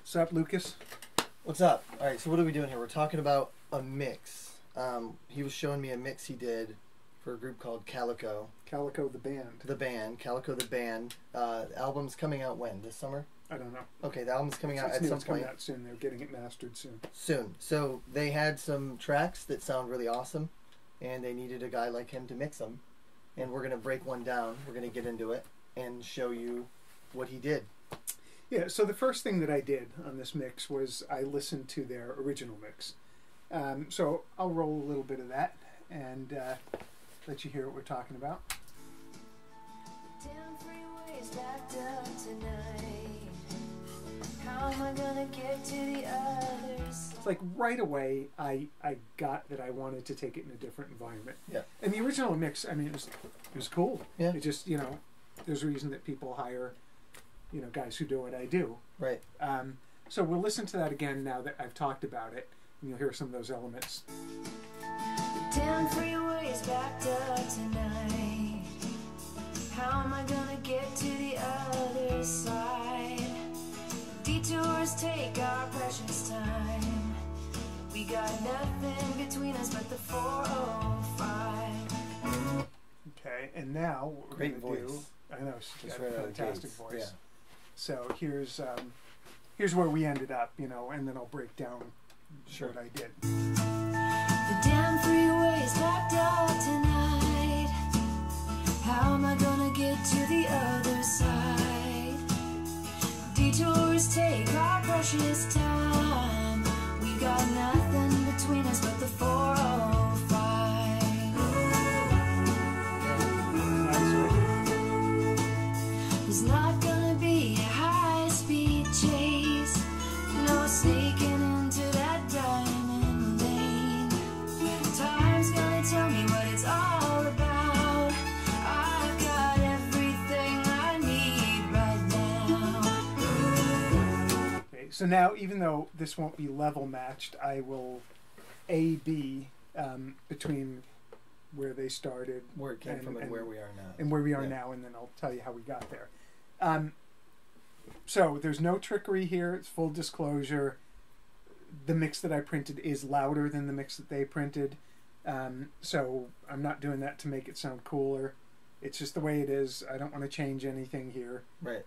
What's up, Lucas? What's up? All right, so what are we doing here? We're talking about a mix. He was showing me a mix he did for a group called Calico. Calico the band. The band, Calico the band. The album's coming out when? This summer? I don't know. Okay, the album's coming out at some point. It's coming out soon. They're getting it mastered soon. Soon. So they had some tracks that sound really awesome, and they needed a guy like him to mix them. And we're going to break one down. We're going to get into it and show you what he did. Yeah, so the first thing that I did on this mix was I listened to their original mix. So I'll roll a little bit of that and let you hear what we're talking about. Damn freeways backed up tonight. How am I gonna get to the others? It's like right away I got that I wanted to take it in a different environment. Yeah. And the original mix, I mean, it was cool. Yeah. It just, there's a reason that people hire, guys who do what I do. Right. So we'll listen to that again now that I've talked about it, and you'll hear some of those elements. Damn freeways backed up tonight. How am I gonna get to the other side? Detours take our precious time. We got nothing between us but the 405. Okay, and now what we're going to do... I know, she's got a fantastic voice. Yeah. So here's where we ended up, and then I'll break down what I did. The damn freeways backed up tonight. How am I gonna get to the other side? Detours take our precious time. We got nothing between us but the 405. There's not gonna be a high-speed chase. No sneaking into that diamond lane. Time's gonna tell me what it's all about. I've got everything I need right now. Okay, so now even though this won't be level matched, I will A-B between where they started, where it came from, and where we are now. And where we are now, and then I'll tell you how we got there. So there's no trickery here. It's full disclosure. The mix that I printed is louder than the mix that they printed. So I'm not doing that to make it sound cooler. It's just the way it is. I don't want to change anything here. Right.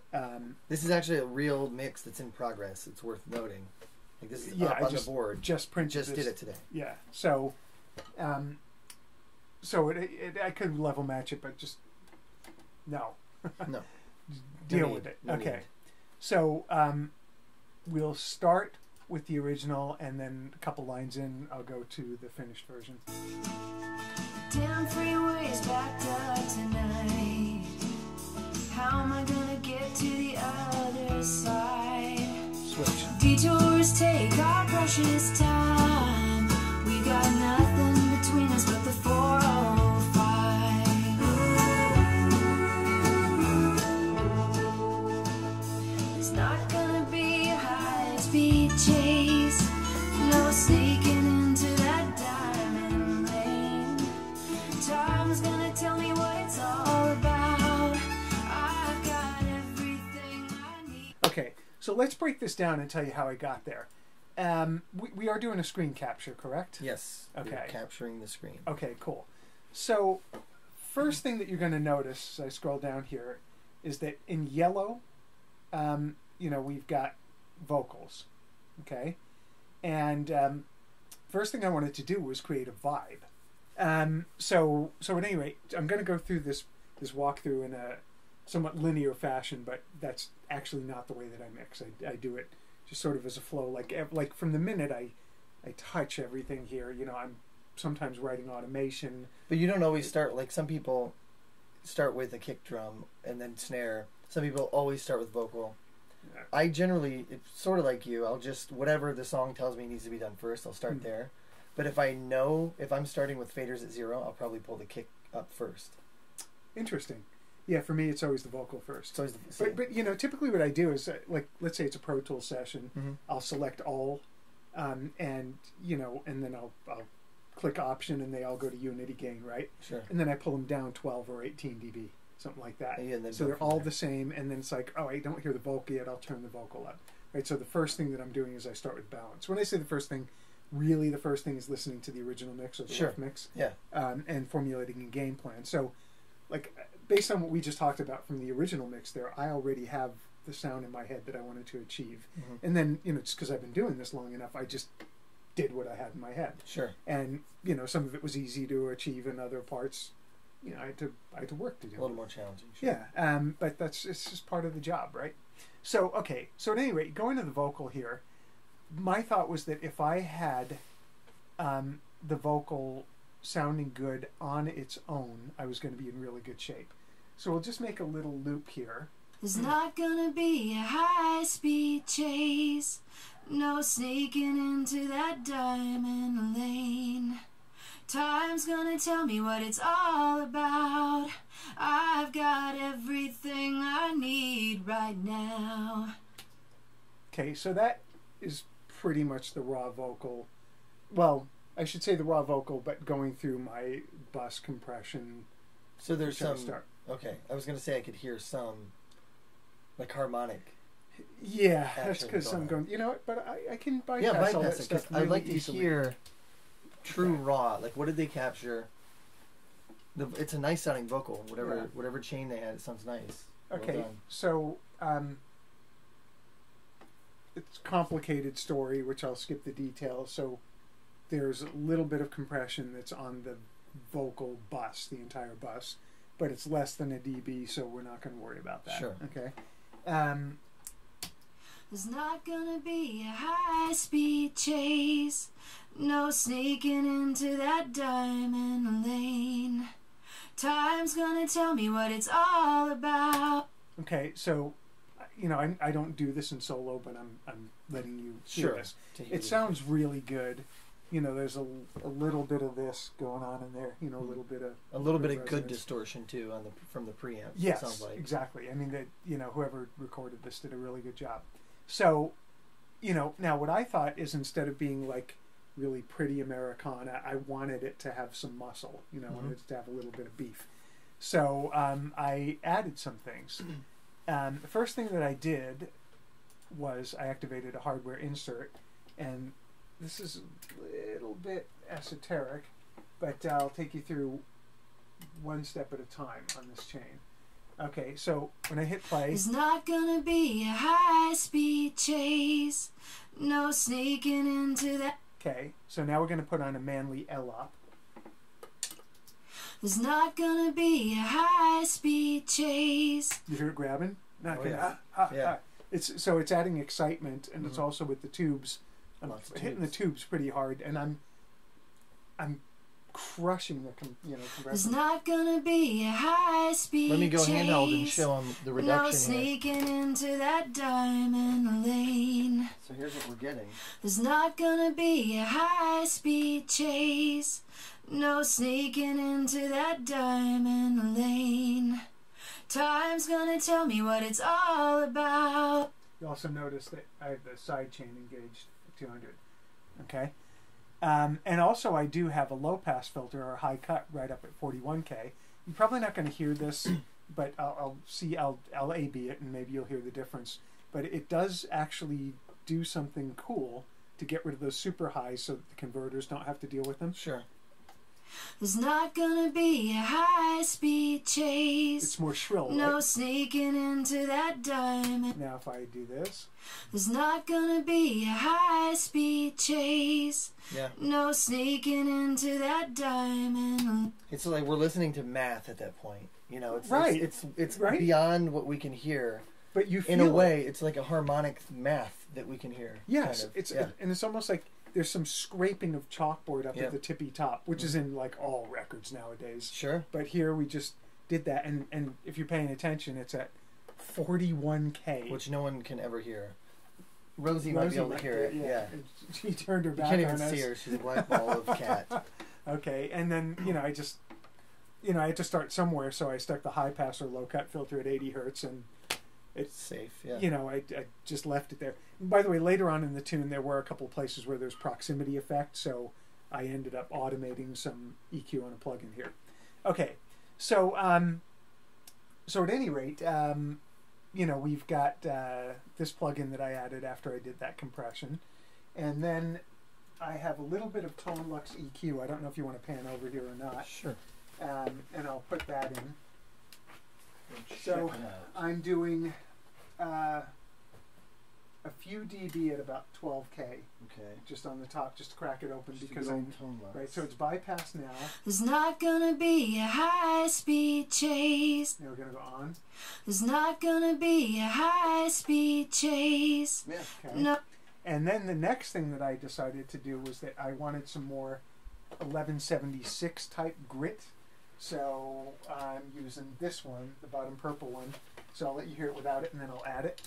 This is actually a real mix that's in progress. It's worth noting. Like this is up on the board. Just did it today. Yeah. So, I could level match it, but just no. No. Deal with it. Okay. So we'll start with the original, and then a couple lines in, I'll go to the finished version. Damn freeways backed up tonight. How am I gonna get to the other side? Switch. Detours take our precious time. We got nothing between us but the 405. There's not gonna be a high-speed chase. No sneaking into that diamond lane. Time's gonna tell me what it's all about. I've got everything I need. Okay, so let's break this down and tell you how I got there. We are doing a screen capture, correct? Yes. Okay. We're capturing the screen. Okay, cool. So, first thing that you're going to notice as I scroll down here is that in yellow, we've got vocals, okay? And first thing I wanted to do was create a vibe. So at any rate, I'm going to go through this walkthrough in a somewhat linear fashion, but that's actually not the way that I mix. I do it just sort of as a flow, like from the minute I touch everything here, I'm sometimes writing automation. But you don't always start, like some people start with a kick drum and then snare. Some people always start with vocal. Yeah. I generally, it's sort of like you, I'll just, whatever the song tells me needs to be done first, I'll start there. But if I'm starting with faders at 0, I'll probably pull the kick up first. Interesting. Yeah, for me, it's always the vocal first. It's always but typically what I do is, let's say it's a Pro Tools session, I'll select all, and then I'll click Option, and they all go to Unity Gain, right? Sure. And then I pull them down 12 or 18 dB. something like that. Yeah, so they're all the same, and then it's like, oh, I don't hear the vocal yet, I'll turn the vocal up. right? So the first thing that I'm doing is I start with balance. When I say the first thing, really the first thing is listening to the original mix or the Sure. rough mix, Yeah. and formulating a game plan. So, like, based on what we just talked about from the original mix there, I already have the sound in my head that I wanted to achieve. Mm-hmm. And then, just because I've been doing this long enough, I just did what I had in my head. Sure. And, some of it was easy to achieve, and other parts, I had to work to do. A little more challenging. Sure. Yeah, but it's just part of the job, right? So, okay, so at any rate, going to the vocal here, my thought was that if I had the vocal sounding good on its own, I was going to be in really good shape. So we'll just make a little loop here. There's not gonna be a high-speed chase, no sneaking into that diamond lane. Time's gonna tell me what it's all about. I've got everything I need right now. Okay, so that is pretty much the raw vocal. Well, I should say the raw vocal, but going through my bus compression. So there's Shall I some. start? Okay, I was gonna say I could hear some, like harmonic. Yeah, that's Action because I'm going going. You know what? But I can bypass Yeah, all that bypass it because stuff I'd really like to easily. hear true Okay. raw. Like, what did they capture? It's a nice sounding vocal. Yeah. Whatever chain they had, it sounds nice. Well Okay, done. so it's a complicated story, which I'll skip the details. So there's a little bit of compression that's on the vocal bus, the entire bus, but it's less than a dB, so we're not going to worry about that. Sure. Okay. There's not gonna be a high-speed chase, no sneaking into that diamond lane. Time's gonna tell me what it's all about. Okay, so I don't do this in solo, but I'm letting you hear Sure. this. To hear It the- sounds really good. There's a little bit of this going on in there. A little bit of good resonance. distortion too from the preamp. Yes, Sounds like. exactly. I mean that whoever recorded this did a really good job. So, now what I thought is instead of being like really pretty Americana, I wanted it to have some muscle. I wanted it to have a little bit of beef. So I added some things. The first thing that I did was I activated a hardware insert, and this is a little bit esoteric, but I'll take you through one step at a time on this chain. Okay, so when I hit play, There's not gonna be a high-speed chase, no sneaking into that. okay, so now we're going to put on a manly L up. There's not gonna be a high-speed chase. You hear it grabbing? Not Oh, gonna- yeah. Yeah. It's adding excitement, and it's also with the tubes. I'm Lots of hitting tubes. the tubes pretty hard, and I'm crushing the There's compressor. not gonna be a high-speed Let me go chase. handheld and show them the No reduction here. sneaking into that diamond lane. So here's what we're getting. There's not gonna be a high-speed chase. No sneaking into that diamond lane. Time's gonna tell me what it's all about. You also notice that I have the side chain engaged at 200. Okay, and also I do have a low pass filter or high cut right up at 41K. You're probably not going to hear this, but I'll A/B it, and maybe you'll hear the difference. But it does actually do something cool to get rid of those super highs, so that the converters don't have to deal with them. Sure. There's not gonna be a high-speed chase. It's more shrill, No right? sneaking into that diamond. Now if I do this, There's not gonna be a high-speed chase. Yeah. No sneaking into that diamond. It's like we're listening to math at that point. It's Right. It's Right. beyond what we can hear. but you feel In a it. way, it's like a harmonic math that we can hear. Yes, kind of. it's yeah. and it's almost like there's some scraping of chalkboard up Yep. at the tippy top, which is in like all records nowadays. Sure. But here we just did that, and if you're paying attention, it's at 41K. Which no one can ever hear. Rosie might be able to hear it. Yeah. She turned her You back can't on even us. see her. She's a black ball of cat. Okay, and then I had to start somewhere, so I stuck the high pass or low cut filter at 80 hertz, and It's safe. Yeah. I just left it there. And by the way, later on in the tune, there were a couple of places where there's proximity effect, so I ended up automating some EQ on a plugin here. Okay, so at any rate, you know, we've got this plugin that I added after I did that compression. And then I have a little bit of Tone Lux EQ. I don't know if you want to pan over here or not. Sure. And I'll put that in. So So I'm doing a few dB at about 12K, okay. just on the top, just to crack it open, Just a because good I'm old tone level. right. So it's bypass now. There's not gonna be a high-speed chase. Now we're gonna go on. There's not gonna be a high-speed chase. Yeah. Okay. No. And then the next thing that I decided to do was that I wanted some more 1176 type grit. So I'm using this one, the bottom purple one. So I'll let you hear it without it, and then I'll add it.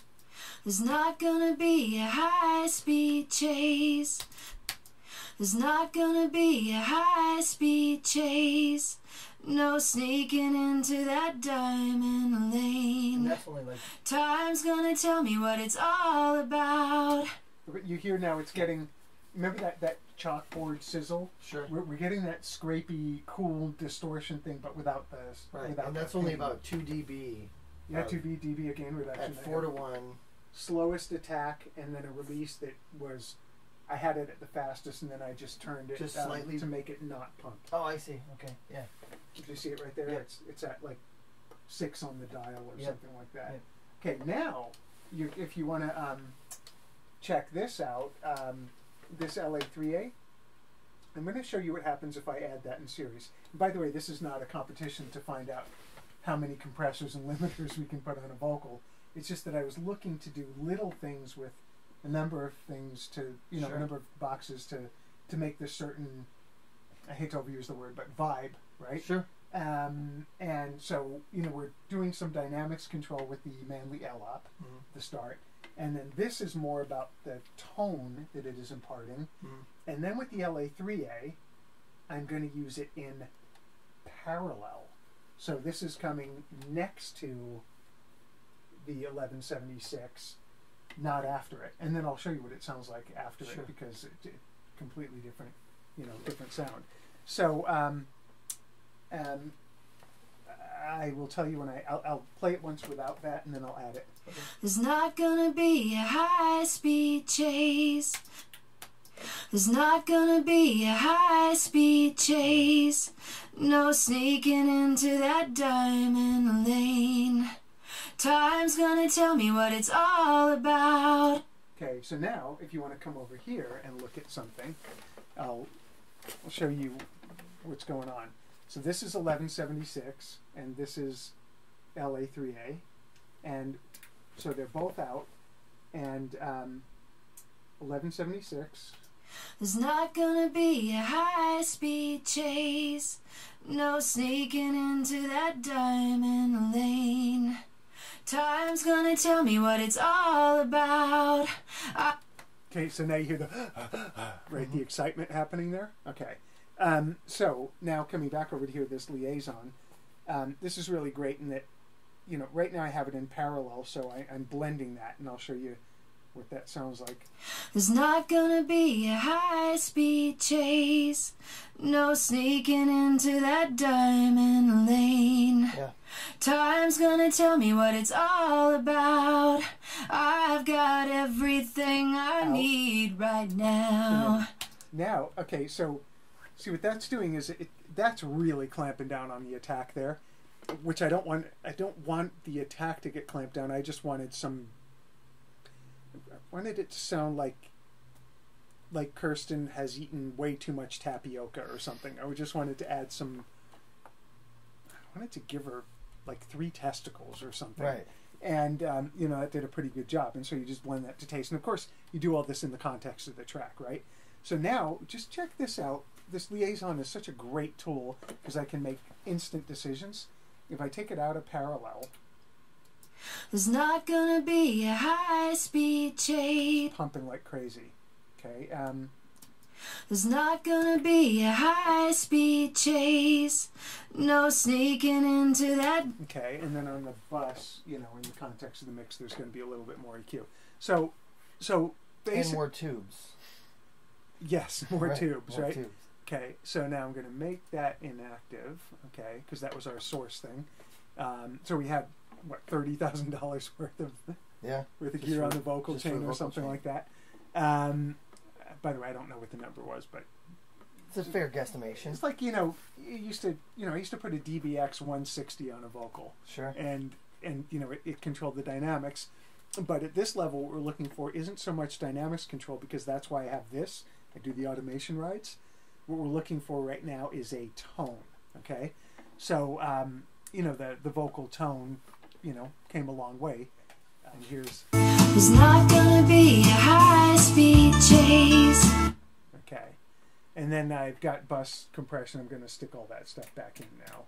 There's not gonna be a high-speed chase. There's not gonna be a high-speed chase. No sneaking into that diamond And lane. that's only like Time's gonna tell me what it's all about. But you hear now it's getting, remember that chalkboard sizzle? sure. We're getting that scrapey, cool distortion thing, but without the Right, without and the that's only pain. about 2 dB yeah 2 dB again reduction. at 4 to 1. Slowest attack, and then a release that was, I had it at the fastest, and then I just turned it Just slightly- to make it not pumped. Oh, I see. Okay, yeah. Do you see it right there? Yeah. It's at like 6 on the dial or Yeah. something like that. Okay, now if you want to check this out, this LA3A, I'm going to show you what happens if I add that in series. And by the way, this is not a competition to find out how many compressors and limiters we can put on a vocal. It's just that I was looking to do little things with a number of things to, you know, Sure. a number of boxes to make this certain, I hate to overuse the word, but vibe, right? Sure. And so, you know, we're doing some dynamics control with the Manley L-op, Mhm. the start. And then this is more about the tone that it is imparting. Mhm. And then with the LA3A, I'm going to use it in parallel. So this is coming next to the 1176, not after it. And then I'll show you what it sounds like after Sure. it, because it's completely different, you know, different sound. So I will tell you when I'll play it once without that, and then I'll add it. There's not gonna be a high-speed chase. There's not gonna be a high-speed chase. No sneaking into that diamond lane. Time's gonna tell me what it's all about. Okay, so now if you want to come over here and look at something, I'll show you what's going on. So this is 1176, and this is LA3A, and so they're both out, and 1176. There's not gonna be a high-speed chase. No sneaking into that diamond lane. Time's gonna tell me what it's all about. Okay, so now you hear the right, the excitement happening there. Okay, so now coming back over to here, this liaison. This is really great in that, you know, right now I have it in parallel, so I'm blending that, and I'll show you what that sounds like. There's not gonna be a high-speed chase. No sneaking into that diamond lane. Yeah. Time's gonna tell me what it's all about. I've got everything I Ow. need right now. Now, okay, so see what that's doing is that's really clamping down on the attack there, which I don't want. I don't want the attack to get clamped down. I just wanted some. I wanted it to sound like Kirsten has eaten way too much tapioca or something. I just wanted to add some. I wanted to give her like 3 testicles or something. Right. And, you know, that did a pretty good job. And so you just blend that to taste. And, of course, you do all this in the context of the track, right? So now, just check this out. This liaison is such a great tool because I can make instant decisions. If I take it out of parallel, There's not gonna be a high-speed chase. pumping like crazy. Okay. There's not gonna be a high-speed chase. No sneaking into that. Okay. And then on the bus, you know, in the context of the mix, there's going to be a little bit more EQ. So And basically, more tubes. yes, more Right, tubes, more right? tubes. Okay, so now I'm going to make that inactive, okay, because that was our source thing. So we had what, $30,000 worth of Yeah. worth of Just gear for- on the vocal just for chain the or vocal something chain. like that. By the way, I don't know what the number was, but It's a fair guesstimation. it's like, I used to put a DBX 160 on a vocal, Sure. and it controlled the dynamics. But at this level, what we're looking for isn't so much dynamics control, because that's why I have this. I do the automation rides. What we're looking for right now is a tone. Okay, so the vocal tone, came a long way. Here's There's not gonna be a high-speed chase. okay, and then I've got bus compression. I'm going to stick all that stuff back in now,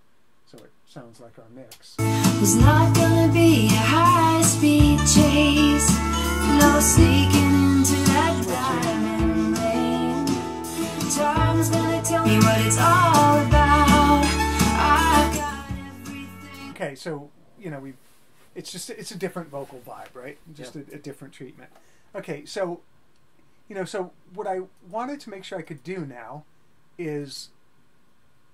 so it sounds like our mix. There's not gonna be a high-speed chase. No sneaking into that diamond lane. Time's gonna tell me what it's all about. I've got everything. Okay, so it's a different vocal vibe, right? Just Yep. a different treatment. Okay, so so what I wanted to make sure I could do now is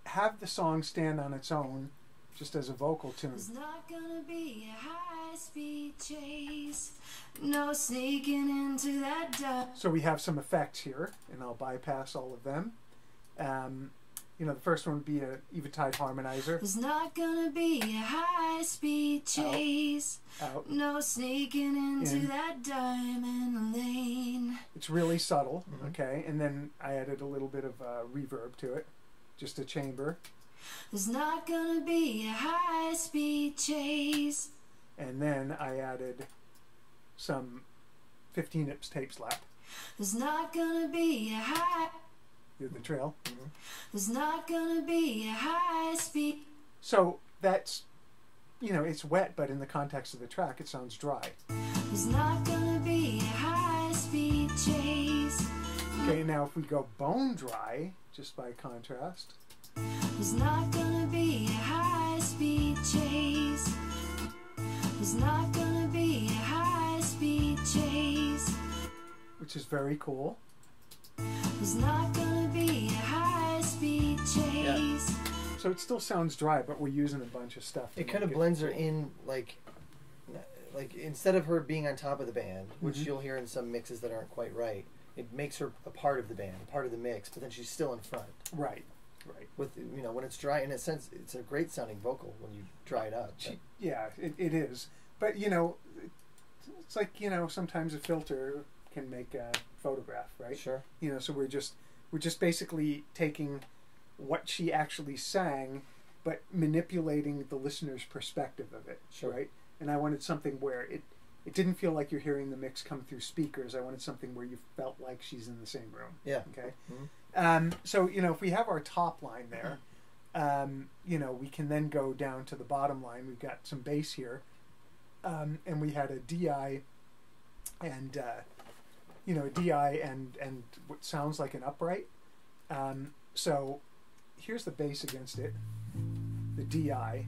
have the song stand on its own, just as a vocal tune. There's not gonna be a high-speed chase. No sneaking into that diamond. So we have some effects here, and I'll bypass all of them. The first one would be a Eventide harmonizer. There's not gonna be a high-speed chase. Out. No sneaking into In. that diamond lane. It's really subtle, Mhm. okay? And then I added a little bit of reverb to it, just a chamber. There's not gonna be a high-speed chase. And then I added some 15 ips tape slap. There's not gonna be a high. Do the trail. There's not gonna be a high-speed. So that's, it's wet, but in the context of the track, it sounds dry. There's not gonna be a high-speed chase. Okay, now if we go bone dry, just by contrast, There's not gonna be a high-speed chase. There's not gonna be a high-speed chase. which is very cool. There's not gonna be a high-speed chase. So it still sounds dry, but we're using a bunch of stuff. to It kind of make blends her in, like instead of her being on top of the band, which Mhm. you'll hear in some mixes that aren't quite right, it makes her a part of the band, a part of the mix, but then she's still in front. Right. With when it's dry, in a sense, it's a great sounding vocal when you dry it up. but- Yeah, it is. But, it's like, sometimes a filter can make a photograph, right? Sure. So we're just basically taking what she actually sang, but manipulating the listener's perspective of it, Sure. right? And I wanted something where it didn't feel like you're hearing the mix come through speakers. I wanted something where you felt like she's in the same room. Yeah. Okay. Mhm. So if we have our top line there, we can then go down to the bottom line. We've got some bass here, and we had a DI, and a DI and what sounds like an upright. So here's the bass against it, the DI.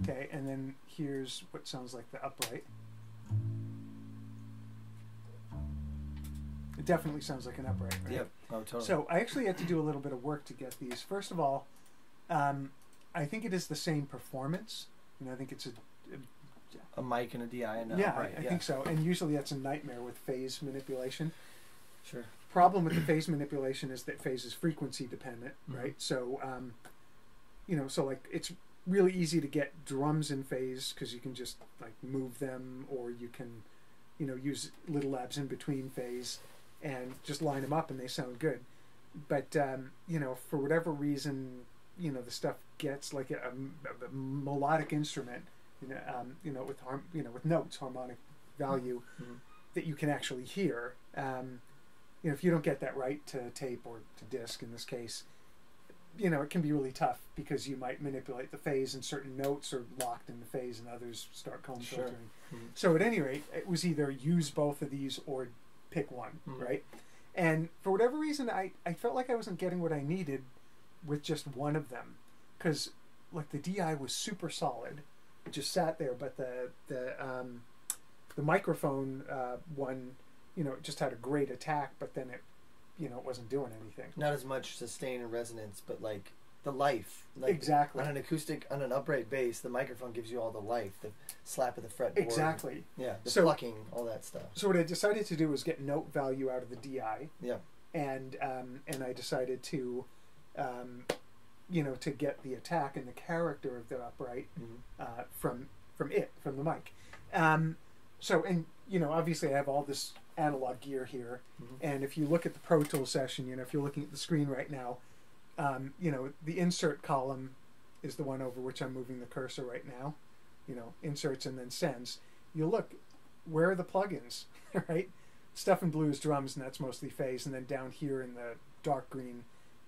Okay, and then here's what sounds like the upright. It definitely sounds like an upright, right? Yep. Oh, totally. So I actually had to do a little bit of work to get these. First of all, I think it is the same performance. I think it's a mic and a DI and yeah, upright. I think so. And usually that's a nightmare with phase manipulation. Sure. Problem with the phase manipulation is that phase is frequency dependent, Mhm. right? So, so like it's really easy to get drums in phase because you can just like move them, or you can, use little labs in between phase and just line them up and they sound good. But for whatever reason, the stuff gets like a melodic instrument, with notes, harmonic value Mhm. that you can actually hear. If you don't get that right to tape or to disc in this case, it can be really tough because you might manipulate the phase and certain notes are locked in the phase and others start comb Sure. filtering. Mhm. So at any rate, it was either use both of these or pick one, Mhm. right? And for whatever reason, I felt like I wasn't getting what I needed with just one of them, because like the DI was super solid, it just sat there, but the microphone one, it just had a great attack, but then it wasn't doing anything. Not as much sustain and resonance, but like the life. Like Exactly. on an acoustic, on an upright bass, the microphone gives you all the life, the slap of the fretboard. Exactly. Yeah, the So- plucking, all that stuff. So what I decided to do was get note value out of the DI, Yeah. and I decided to, to get the attack and the character of the upright Mhm. from the mic. Obviously I have all this analog gear here, Mhm. and if you look at the Pro Tools session, if you're looking at the screen right now, the insert column is the one over which I'm moving the cursor right now. Inserts and then sends. You look, where are the plugins, right? Stuff in blue is drums, and that's mostly phase, and then down here in the dark green,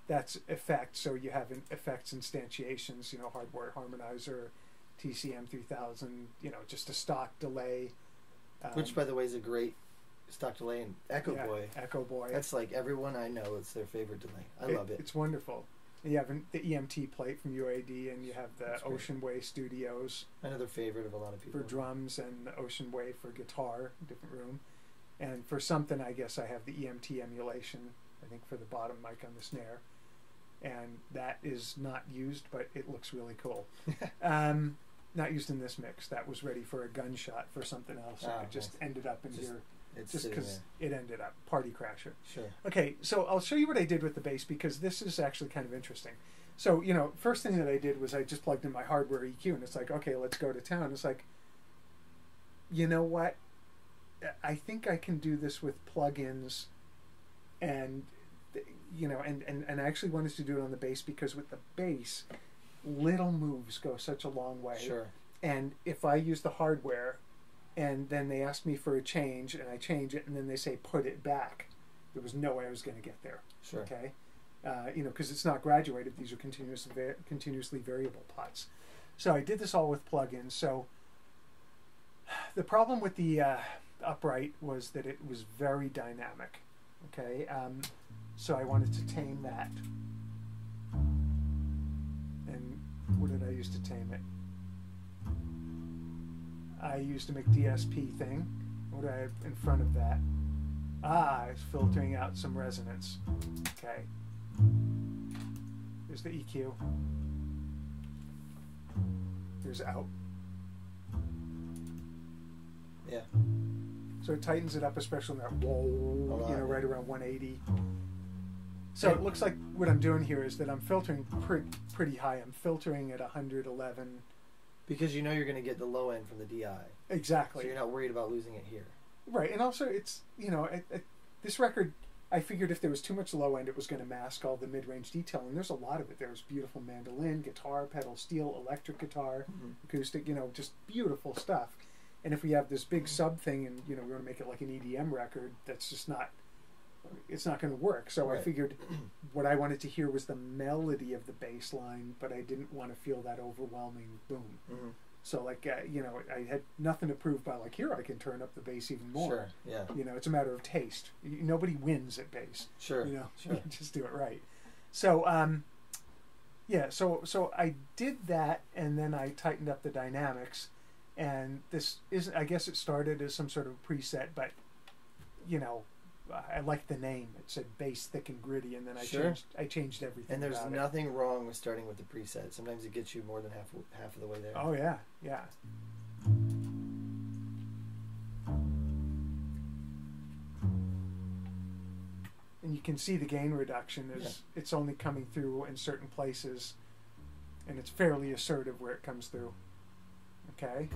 that's effects. So you have effects instantiations, hardware harmonizer, TCM 3000, just a stock delay. Which, by the way, is a great stock delay. And Echo Boy. Echo Boy. That's like everyone I know, it's their favorite delay. I love it. It's wonderful. You have the EMT plate from UAD, and you have the That's great. Ocean Way Studios Another favorite of a lot of people. for drums, and the Ocean Way for guitar, different room. And for something, I guess I have the EMT emulation, I think, for the bottom mic on the snare. And that is not used, but it looks really cool. Not used in this mix. That was ready for a gunshot for something else. And it just ended up in here It's just sitting because there. it ended up Party Crasher. Sure. Okay, so I'll show you what I did with the bass, because this is actually kind of interesting. So, first thing that I did was I just plugged in my hardware EQ, and it's like, okay, let's go to town. It's like, you know what? I think I can do this with plugins, and and I actually wanted to do it on the bass, because with the bass, little moves go such a long way. Sure. And if I use the hardware, and then they ask me for a change, and I change it, and then they say put it back, there was no way I was going to get there. Sure. Okay, because it's not graduated; these are continuously variable pots. So I did this all with plugins. So the problem with the upright was that it was very dynamic. Okay, so I wanted to tame that. And what did I use to tame it? I used a McDSP thing. What do I have in front of that? It's filtering out some resonance. Okay. There's the EQ. Here's out. Yeah. So it tightens it up, especially in that whoa, right around 180. So it looks like what I'm doing here is that I'm filtering pretty high. I'm filtering at 111. Because you're going to get the low end from the DI. Exactly. So you're not worried about losing it here. Right, and also it's, this record, I figured if there was too much low end, it was going to mask all the mid-range detail, and there's a lot of it. There's beautiful mandolin, guitar, pedal steel, electric guitar, acoustic, just beautiful stuff. And if we have this big sub thing and, we want to make it like an EDM record, that's just not, it's not going to work. So Right. I figured what I wanted to hear was the melody of the bass line, but I didn't want to feel that overwhelming boom. Mm-hmm. So I had nothing to prove by here I can turn up the bass even more. Sure, yeah. It's a matter of taste. Nobody wins at bass. Sure, sure. Just do it right. So, so I did that, and then I tightened up the dynamics, and this isn't, I guess it started as some sort of preset, but, I liked the name. It said bass thick and gritty, and then I changed everything. And there's about nothing wrong with starting with the preset. Sometimes it gets you more than half of the way there. Oh, yeah, yeah. And you can see the gain reduction is it's only coming through in certain places, and it's fairly assertive where it comes through. Okay.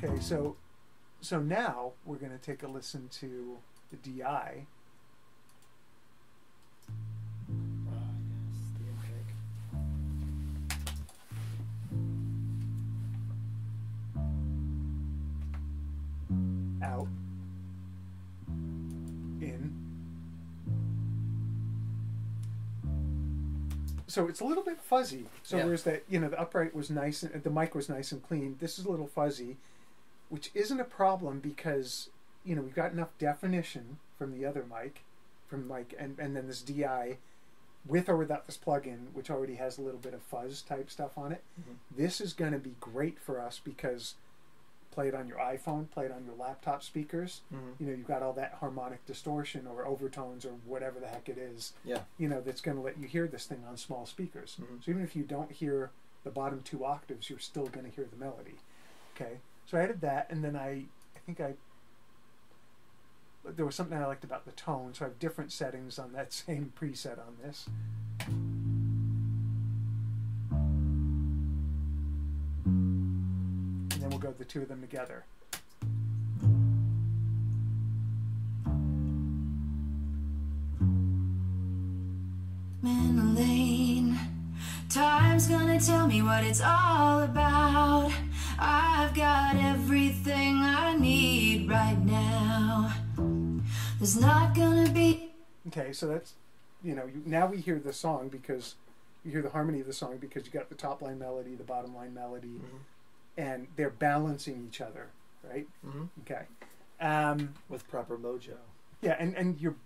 Okay, so now we're going to take a listen to the DI. Yes, the MPEG. Out. In. So it's a little bit fuzzy. So whereas that, the upright was nice and the mic was nice and clean, this is a little fuzzy, which isn't a problem because, we've got enough definition from the other mic, and then this DI, with or without this plugin, which already has a little bit of fuzz type stuff on it. Mm-hmm. This is going to be great for us because play it on your iPhone, play it on your laptop speakers. Mm-hmm. You know, you've got all that harmonic distortion or overtones or whatever the heck it is. Yeah. You know, that's going to let you hear this thing on small speakers. Mm-hmm. So even if you don't hear the bottom 2 octaves, you're still going to hear the melody. Okay. So I added that, and then there was something I liked about the tone, so I have different settings on that same preset on this. And then we'll go the two of them together. In a lane, time's gonna tell me what it's all about. I've got everything I need right now. There's not gonna be... Okay, so that's, you know, now we hear the song because you hear the harmony of the song because you got the top line melody, the bottom line melody, and they're balancing each other, right? Mm-hmm. Okay. With proper mojo. Yeah, and your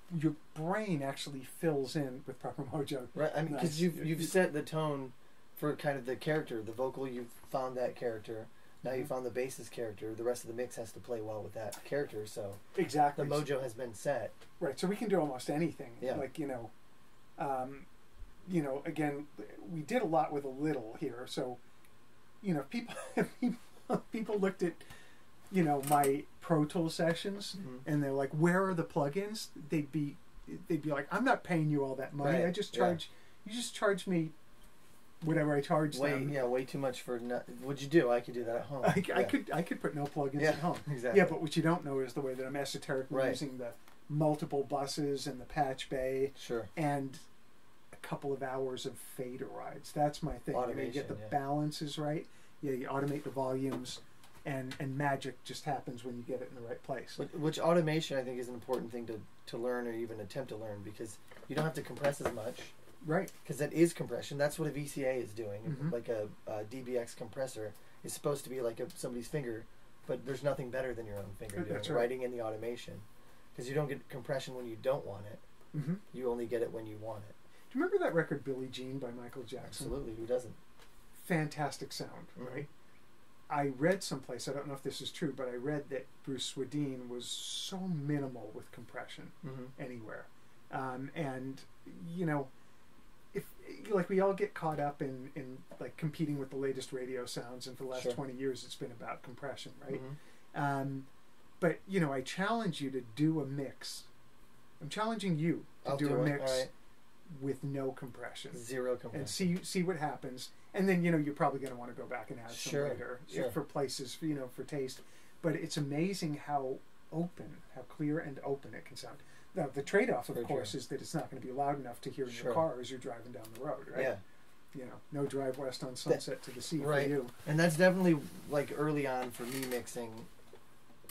brain actually fills in with proper mojo. Right, I mean, because you've set the tone for kind of the character, the vocal. You've found that character. Now you found the bassist character. The rest of the mix has to play well with that character. So exactly, the mojo has been set. Right, so we can do almost anything. Yeah. Like you know, again, we did a lot with a little here. So, you know, people looked at, you know, my Pro Tools sessions, and they're like, "Where are the plugins?" They'd be like, "I'm not paying you all that money. Right. I just charge. You just charge me whatever I charge them." Yeah, way too much for. What'd you do? I could do that at home. I could put no plugins at home. Exactly. Yeah, but what you don't know is the way that I'm esoterically using the multiple buses and the patch bay. Sure. And a couple of hours of fader rides. That's my thing. Automation, you get the balances right. Yeah, you automate the volumes. And magic just happens when you get it in the right place. Which automation I think is an important thing to learn or even attempt to learn, because you don't have to compress as much. Right. Because that is compression. That's what a VCA is doing. Mm-hmm. Like a DBX compressor is supposed to be like somebody's finger, but there's nothing better than your own finger doing That's it, right. writing in the automation. Because you don't get compression when you don't want it. Mm-hmm. You only get it when you want it. Do you remember that record Billie Jean by Michael Jackson? Absolutely. Who doesn't? Fantastic sound, right? I read someplace, I don't know if this is true, but I read that Bruce Swedien was so minimal with compression anywhere. And, you know, if like we all get caught up in like competing with the latest radio sounds, and for the last 20 years it's been about compression, right? But, you know, I challenge you to do a mix. I'm challenging you to do a mix with no compression. Zero compression. And see what happens. And then, you know, you're probably going to want to go back and add some later for places, you know, for taste. But it's amazing how clear and open it can sound. Now, the trade-off, of course, is that it's not going to be loud enough to hear in your car as you're driving down the road, right? Yeah. You know, no drive west on Sunset to the Sea for you. And that's definitely, like, early on for me mixing,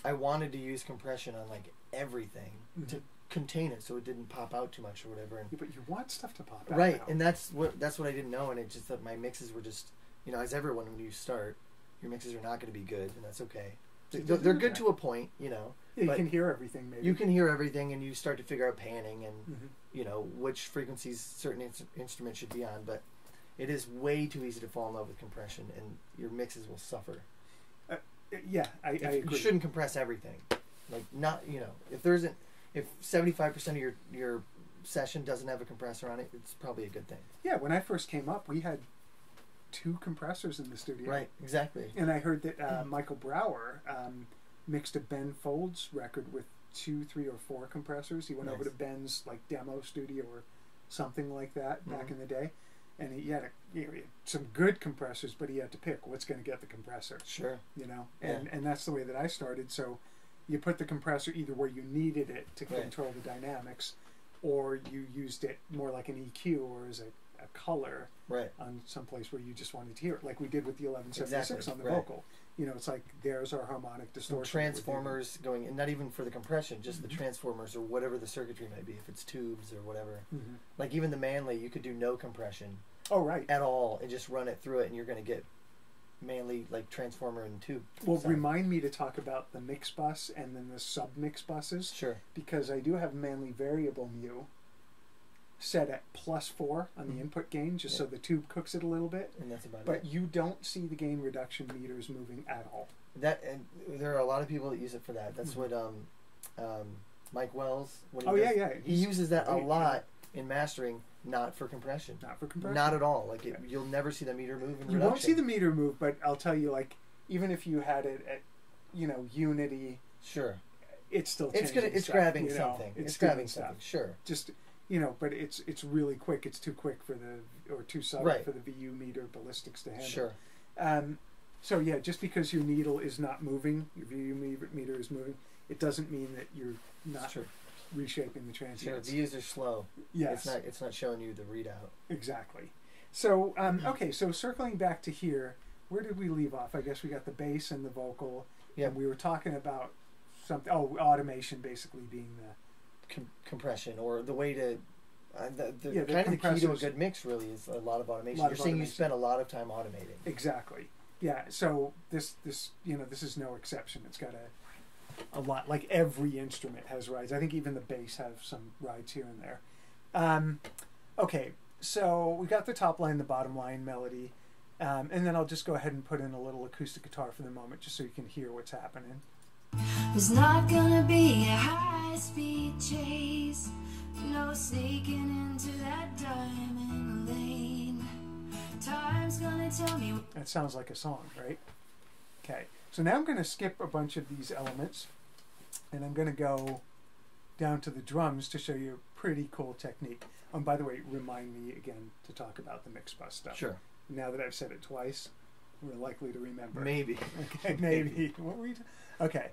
I wanted to use compression on, like, everything to contain it so it didn't pop out too much or whatever. And but you want stuff to pop out. Right, and that's what I didn't know, and it just that my mixes were just, you know, as everyone, when you start, your mixes are not going to be good, and that's okay. They're good to a point, you know. Yeah, you can hear everything, maybe. You can hear everything, and you start to figure out panning and, you know, which frequencies certain instruments should be on, but it is way too easy to fall in love with compression, and your mixes will suffer. Yeah, I agree. You shouldn't compress everything. Like, not, you know, if 75% of your session doesn't have a compressor on it, it's probably a good thing. Yeah, when I first came up, we had 2 compressors in the studio. Right, exactly. And I heard that Michael Brower mixed a Ben Folds record with 2, 3, or 4 compressors. He went over to Ben's like demo studio or something like that back in the day, and he had some good compressors, but he had to pick what's going to get the compressor. Sure. You know, and that's the way that I started. So you put the compressor either where you needed it to control the dynamics, or you used it more like an EQ or as a color on some place where you just wanted to hear it, like we did with the 1176 on the vocal. You know, it's like there's our harmonic distortion. Transformers going, and not even for the compression, just the transformers or whatever the circuitry might be, if it's tubes or whatever. Like even the Manley, you could do no compression. At all, and just run it through it, and you're going to get Manley like transformer and tube. Well, remind me to talk about the mix bus and then the sub mix buses. Sure. Because I do have Manley variable mu set at +4 on the input gain, just so the tube cooks it a little bit. And that's about it. But you don't see the gain reduction meters moving at all. That, and there are a lot of people that use it for that. That's what Mike Wells. When he he uses that a lot in mastering, not for compression. Not for compression. Not at all. Like you'll never see the meter move in reduction. You won't see the meter move, but I'll tell you, like, even if you had it at, Unity, sure, it's still it's grabbing something. It's grabbing something. Sure, just but it's really quick. It's too quick for too subtle for the VU meter ballistics to handle. Sure. So yeah, just because your needle is not moving, your VU meter is moving, it doesn't mean that you're not reshaping the transients. Sure, VUs are slow. Yes. It's not showing you the readout. Exactly. So okay, so circling back to here, where did we leave off? I guess we got the bass and the vocal. Yeah. And we were talking about something. Oh, automation basically being the compression, or the way to. The kind of the key to a good mix really is a lot of automation. You're saying you spend a lot of time automating. Exactly. Yeah. So this this is no exception. It's got a lot. Like every instrument has rides. I think even the bass have some rides here and there. Okay. So we got the top line, the bottom line, melody, and then I'll just go ahead and put in a little acoustic guitar for the moment, just so you can hear what's happening. There's not gonna be a high-speed chase, no sneaking into that diamond lane. Time's gonna tell me. That sounds like a song, right? Okay, so now I'm going to skip a bunch of these elements, and I'm going to go down to the drums to show you a pretty cool technique. By the way, remind me again to talk about the mix bus stuff. Sure. Now that I've said it twice, we're likely to remember. Maybe. Okay, maybe. What were you okay,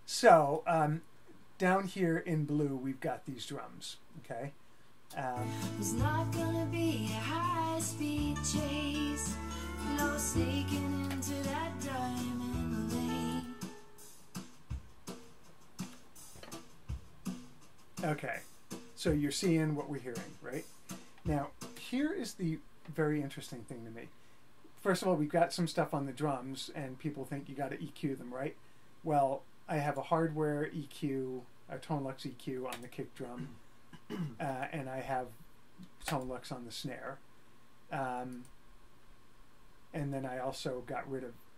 so down here in blue, we've got these drums. Okay. There's not gonna be a high-speed chase, no sneaking into that diamond lane. Okay, so you're seeing what we're hearing, right? Now, here is the very interesting thing to me. First of all, we've got some stuff on the drums, and people think you got to EQ them, right? Well, I have a hardware EQ, a Tone Lux EQ on the kick drum, and I have Tone Lux on the snare. And then I also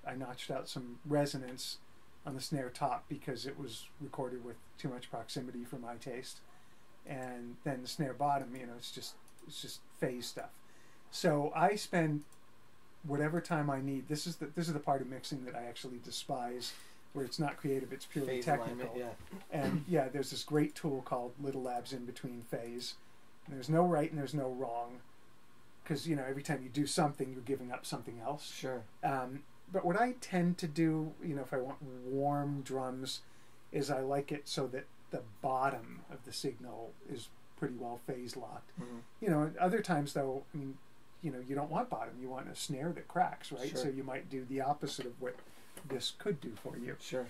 I notched out some resonance on the snare top because it was recorded with too much proximity for my taste. And then the snare bottom, it's just phase stuff. So I spend whatever time I need. This is the part of mixing that I actually despise, where it's not creative, it's purely phase technical. Alignment, And there's this great tool called Little Labs in between phase. And there's no right and there's no wrong, because every time you do something, you're giving up something else. Sure. But what I tend to do, if I want warm drums, is I like it so that the bottom of the signal is pretty well phase locked. Mm-hmm. Other times though, you don't want bottom. You want a snare that cracks, right? Sure. So you might do the opposite of what this could do for you. Sure.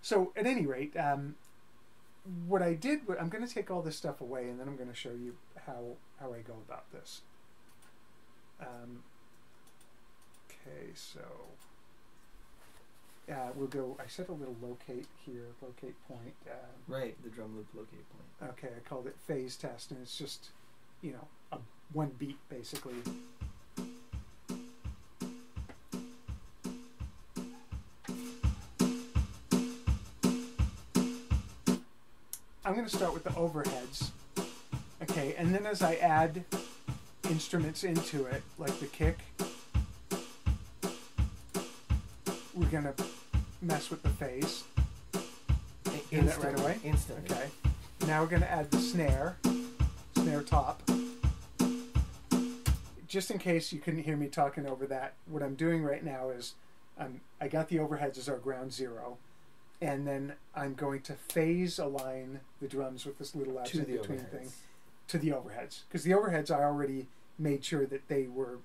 So at any rate, what I did, I'm going to take all this stuff away, and then I'm going to show you how I go about this. Okay, so we'll go. I set a little locate here, locate point. Right, the drum loop locate point. Okay, I called it phase test, and it's just a one beat basically. I'm going to start with the overheads, okay, and then as I add instruments into it, like the kick, we're going to mess with the phase. Do that right away? Instantly. Okay. Now we're going to add the snare top. Just in case you couldn't hear me talking over that, what I'm doing right now is I got the overheads as our ground zero. And then I'm going to phase align the drums with this little labs in between thing to the overheads. Because the overheads, I already made sure that they were,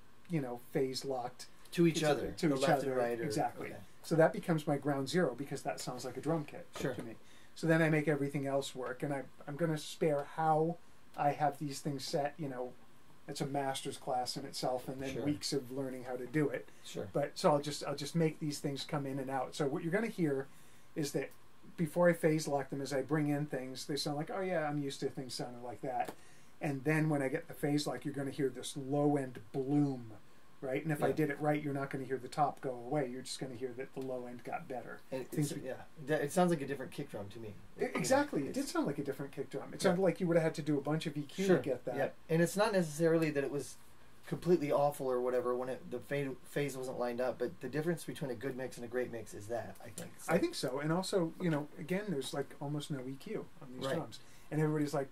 phase locked to each other. To each left other. and right. Exactly. Okay. So that becomes my ground zero because that sounds like a drum kit to me. So then I make everything else work. And I'm going to spare how I have these things set. It's a master's class in itself, and then weeks of learning how to do it. Sure. But so I'll just make these things come in and out. So what you're going to hear is that before I phase lock them, as I bring in things, they sound like, oh yeah, I'm used to things sounding like that. And then when I get the phase lock, you're going to hear this low end bloom right? And if I did it right, you're not going to hear the top go away. You're just going to hear that the low end got better. And it sounds like a different kick drum to me. Exactly. It did sound like a different kick drum. It sounded like you would have had to do a bunch of EQ to get that. Yeah. And it's not necessarily that it was completely awful or whatever when the phase wasn't lined up, but the difference between a good mix and a great mix is that, I think. I think so. And also, again, there's like almost no EQ on these drums. And everybody's like,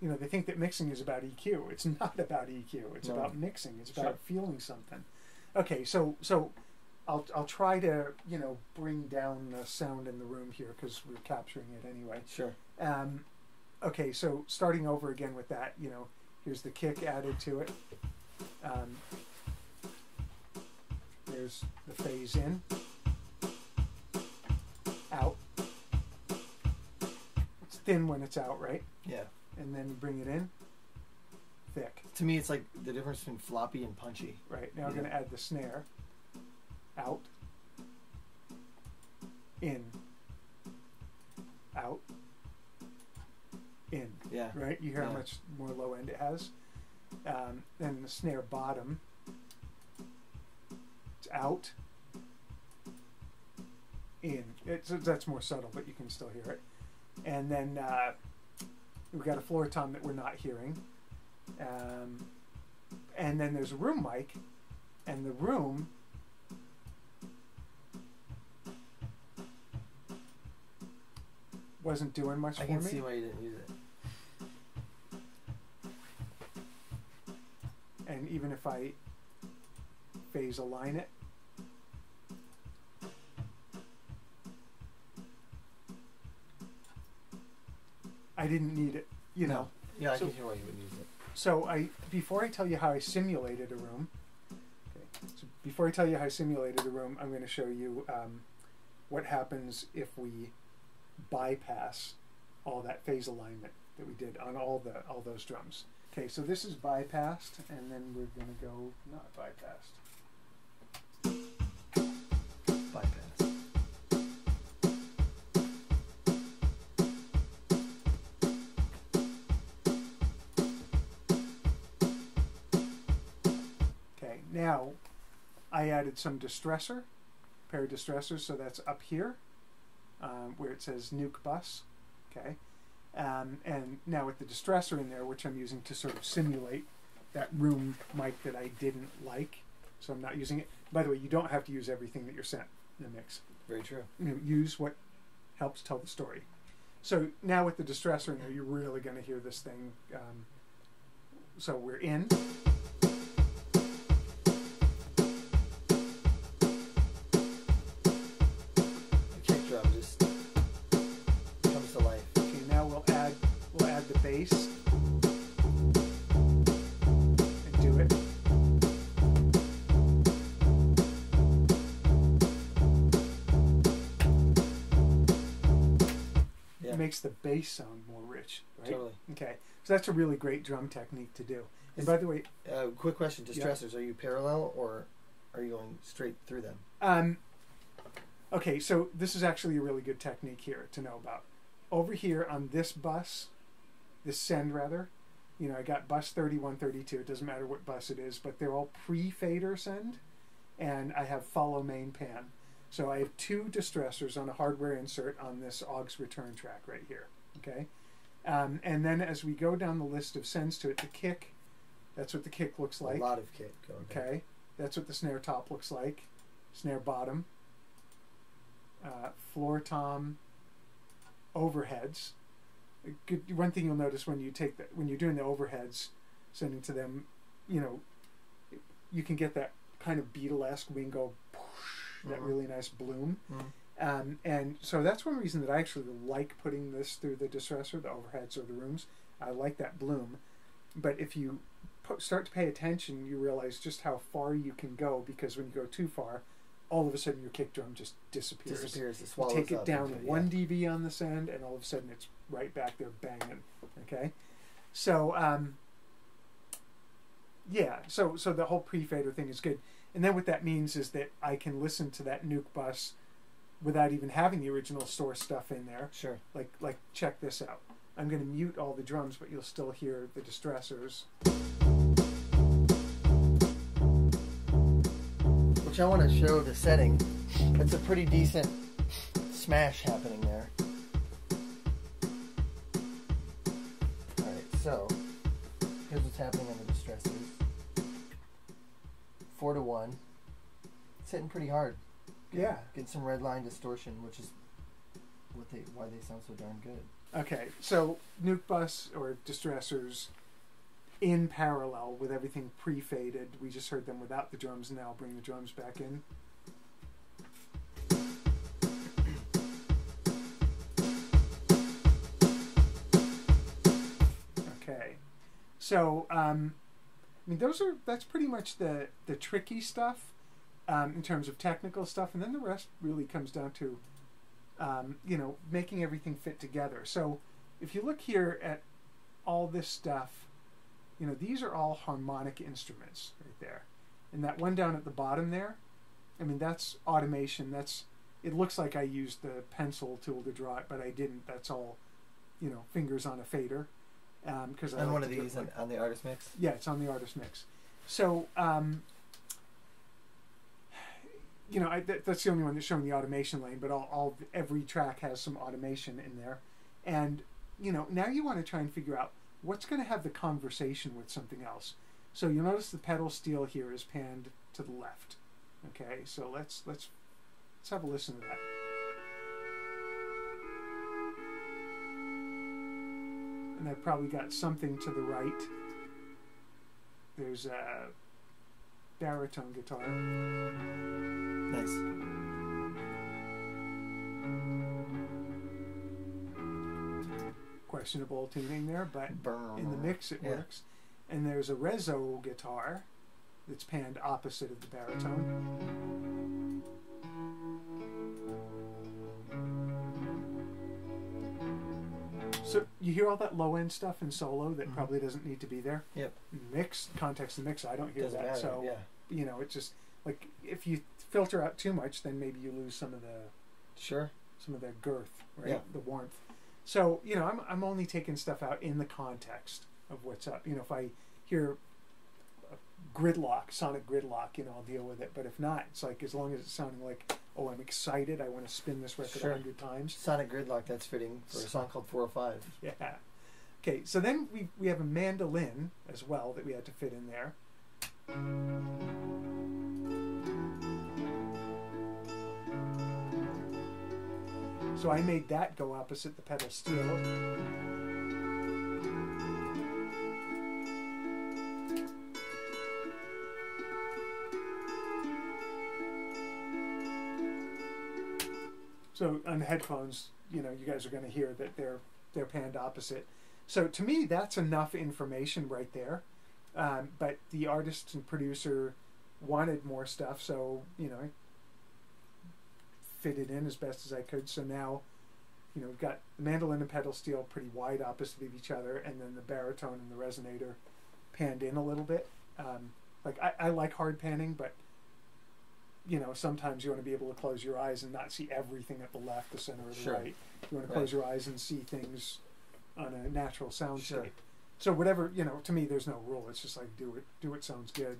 they think that mixing is about EQ. It's not about EQ. It's about mixing. It's about feeling something. Okay, so I'll try to, bring down the sound in the room here because we're capturing it anyway. Sure. Okay, so starting over again with that, here's the kick added to it. There's the phase in, out. It's thin when it's out, right? Yeah. And then you bring it in, thick. To me, it's like the difference between floppy and punchy. Right. Now I'm going to add the snare, out, in, out, in. Yeah. Right? You hear how much more low end it has? Then the snare bottom, it's out, in. That's more subtle, but you can still hear it. And then we've got a floor tom that we're not hearing. And then there's a room mic, and the room wasn't doing much for me. I can see why you didn't use it. And even if I phase align it, I didn't need it, No. Yeah, I can hear why you would use it. So before I tell you how I simulated a room, I'm going to show you what happens if we bypass all that phase alignment that we did on all those drums. Okay, so this is bypassed, and then we're going to go not bypassed. Bypass. Okay, now I added some distressor, a pair of distressors, so that's up here where it says nuke bus. Okay. And now with the distressor in there, which I'm using to sort of simulate that room mic that I didn't like, so I'm not using it. By the way, you don't have to use everything that you're sent in the mix. Very true. Use what helps tell the story. So now with the distressor in there, you're really going to hear this thing. So we're in. The bass and do it. It makes the bass sound more rich, right? Totally. Okay, so that's a really great drum technique to do. And by the way, quick question: distressors, are you parallel or are you going straight through them? Okay, so this is actually a really good technique here to know about. Over here on this bus. This send rather, I got bus 31, 32. It doesn't matter what bus it is, but they're all pre-fader send, and I have follow main pan. So I have two distressors on a hardware insert on this aux return track right here. Okay, and then as we go down the list of sends to it, the kick, that's what the kick looks like. A lot of kick going. Okay, that's what the snare top looks like. Snare bottom, floor tom, overheads. One thing you'll notice when you're doing the overheads, sending to them, you can get that kind of Beatle-esque wingo, that really nice bloom. And so that's one reason that I actually like putting this through the distressor, the overheads or the rooms. I like that bloom. But if you start to pay attention, you realize just how far you can go, because when you go too far, all of a sudden your kick drum just disappears. It swallows take it up down into, 1 dB on this end, and all of a sudden it's right back there banging. Okay, so so the whole pre-fader thing is good. And then what that means is that I can listen to that nuke bus without even having the original source stuff in there. Sure. Like check this out. I'm going to mute all the drums, but you'll still hear the distressors. which I want to show the setting. It's a pretty decent smash happening there. Alright, so here's what's happening on the distressors. 4 to 1. It's hitting pretty hard. Yeah. Getting some red line distortion, which is why they sound so darn good. Okay, so nuke bus or distressors in parallel with everything pre-faded. We just heard them without the drums, and now I'll bring the drums back in. Okay, so I mean that's pretty much the tricky stuff in terms of technical stuff, and then the rest really comes down to you know, making everything fit together. So if you look here at all this stuff, you know, these are all harmonic instruments right there. And that one down at the bottom there, I mean, that's automation. It looks like I used the pencil tool to draw it, but I didn't. That's all, you know, fingers on a fader. Because and one of these on the artist mix? Yeah, it's on the artist mix. So, you know, that's the only one that's showing the automation lane, but every track has some automation in there. And, you know, now you want to try and figure out what's going to have the conversation with something else. So you'll notice the pedal steel here is panned to the left. Okay, so let's have a listen to that. And I've probably got something to the right. There's a baritone guitar. Nice. Questionable tuning there, but in the mix it works. And there's a rezzo guitar that's panned opposite of the baritone. So you hear all that low end stuff in solo that probably doesn't need to be there. Yep. Mix, context of mix, I don't hear that. Matter, so you know, it's just like if you filter out too much, then maybe you lose some of the girth, right? Yeah. The warmth. So, you know, I'm only taking stuff out in the context of what's up. You know, if I hear sonic gridlock, you know, I'll deal with it. But if not, it's like as long as it's sounding like, oh, I'm excited, I want to spin this record 100 times. Sonic gridlock, that's fitting for a song called 405. Yeah. Okay, so then we have a mandolin as well that we had to fit in there. So I made that go opposite the pedal steel. So on the headphones, you know, you guys are going to hear that they're panned opposite. So to me, that's enough information right there. But the artist and producer wanted more stuff, so, you know, I fit it in as best as I could. So now, you know, we've got the mandolin and pedal steel pretty wide opposite of each other, and then the baritone and the resonator panned in a little bit. Like I like hard panning, but you know, sometimes you want to be able to close your eyes and not see everything at the left, the center, or the right. You want to close your eyes and see things on a natural soundscape. So whatever, you know, to me, there's no rule. It's just like do what sounds good.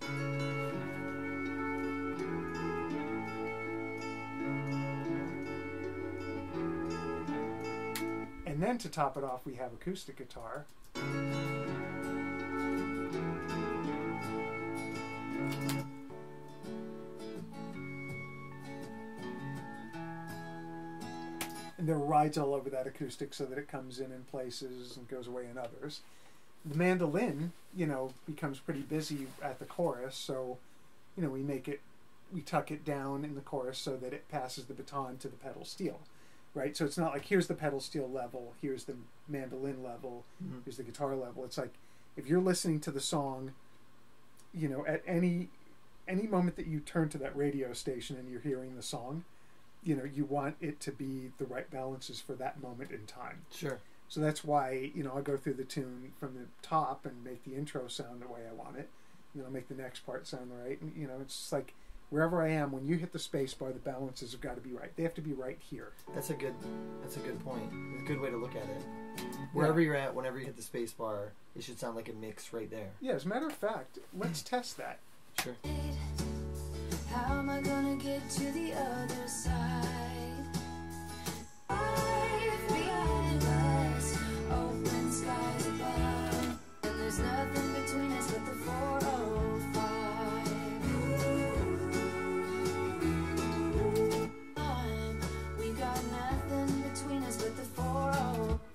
And then to top it off, we have acoustic guitar. And there are rides all over that acoustic so that it comes in places and goes away in others. The mandolin, you know, becomes pretty busy at the chorus, so, you know, we tuck it down in the chorus so that it passes the baton to the pedal steel, right? So it's not like here's the pedal steel level, here's the mandolin level, here's the guitar level. It's like if you're listening to the song, you know, at any moment that you turn to that radio station and you're hearing the song, you know, you want it to be the right balances for that moment in time. Sure. So that's why, you know, I'll go through the tune from the top and make the intro sound the way I want it. And then I'll make the next part sound right. And, you know, it's just like wherever I am, when you hit the space bar, the balances have got to be right. They have to be right here. That's a good point. It's a good way to look at it. Wherever you're at, whenever you hit the space bar, it should sound like a mix right there. Yeah, as a matter of fact, let's test that. Sure. How am I gonna get to the other side? Life behind us, open skies above, and there's nothing between us but the 405. We got nothing between us but the 40.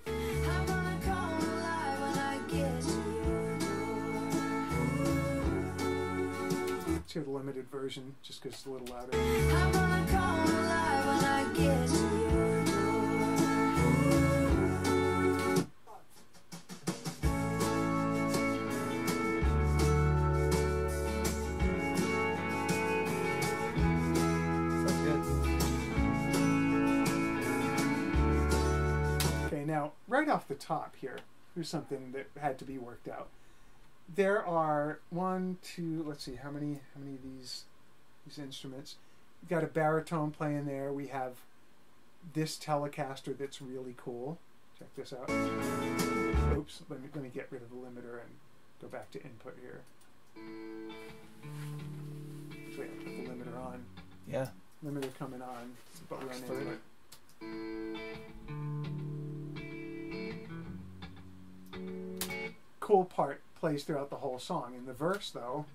I'm gonna come alive when I get to your door. Let's hear the limited version, just because it's a little louder. I'm gonna come alive when I get to your door. Sounds good. Okay, now, right off the top here, here's something that had to be worked out. There are let's see, how many of these instruments? We've got a baritone playing there. We have this Telecaster that's really cool. Check this out. Oops, let me get rid of the limiter and go back to input here. So yeah, put the limiter on. Yeah. Limiter coming on, but we're on input. Cool part plays throughout the whole song. In the verse, though,